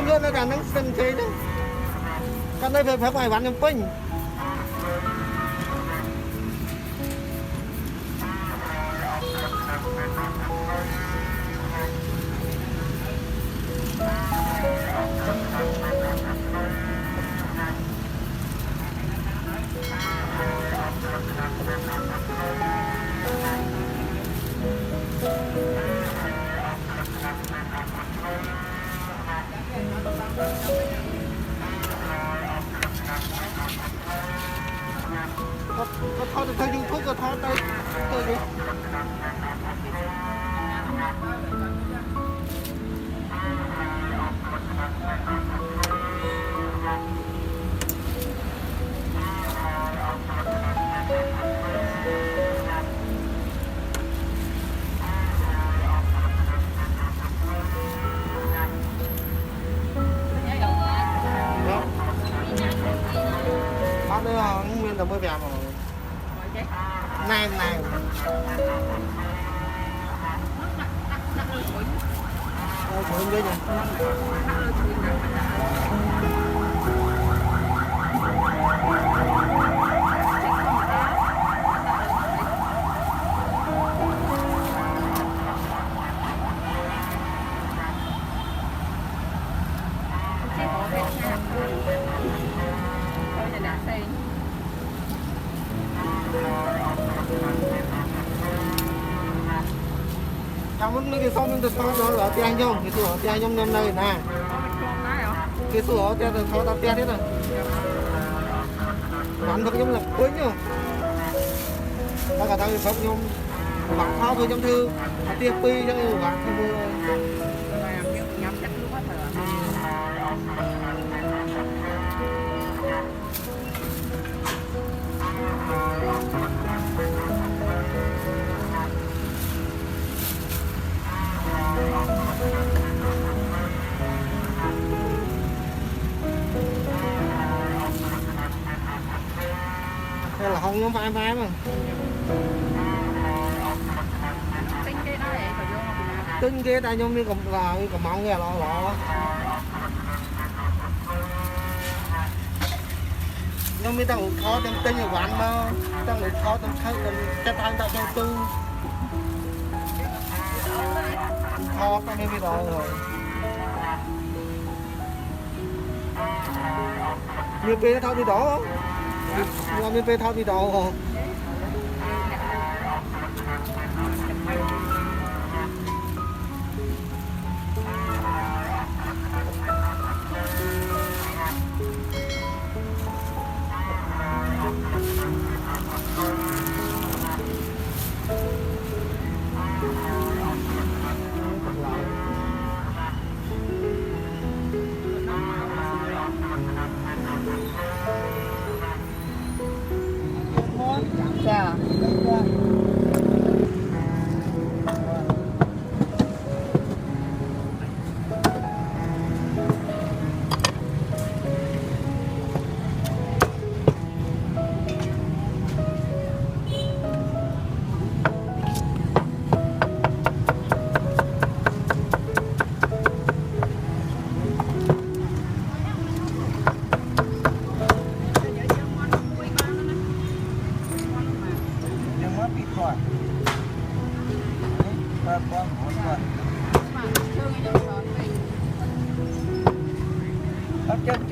không luôn nó cả nắng sân thế đó con đây phải phải bán trong pin có thao theo YouTube có thao đây tôi đi đây là nguyên là mới bèo mà này này thôi đấy nhỉ trong mấy cái xong chúng ta tháo nó ở tiền nhông cái sủa tiền nhông năm nay nè cái sủa tiền tháo tao tiền thế này bán được nhông là cuối nhá ta cả tao sống nhông bán tháo thôi trong thư tiền pi cho người bán thì mua đây là không nó vai mà tính kia ta nhôm như cầm mong nghe lọ nhôm như ta ngủ khó trong tinh là quán mà ta ngủ khó trong khách chân anh ta cho tư khó ta mới biết đó rồi nhiều bê thao đi đó không nhiều bê thao đi đó không Dạ.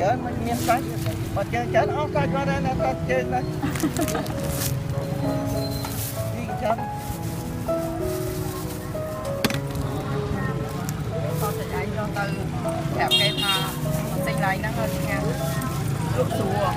chơi mình miền Tây mà chơi nó coi qua đây là ta chơi đây đi chơi con sẽ dạy cho từ đẹp cái thà sinh lại nó hơn nha lúc xùa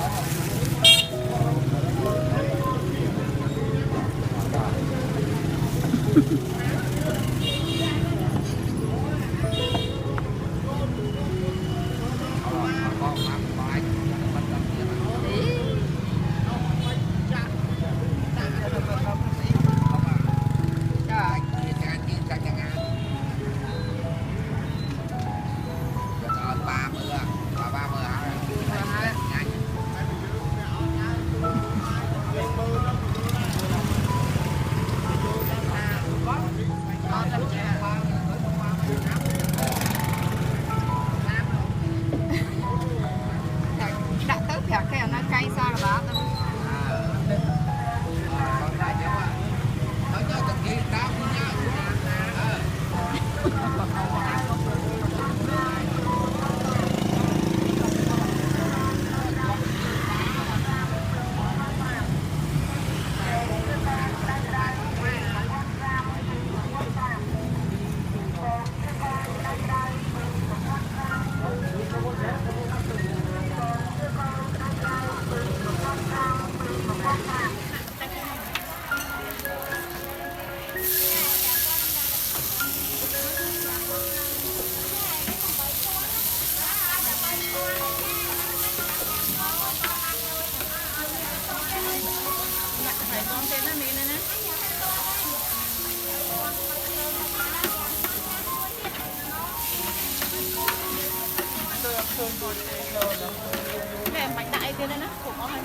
Mẹ bánh đại kia đây nó cũng có hay.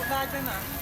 Đây chứ nè.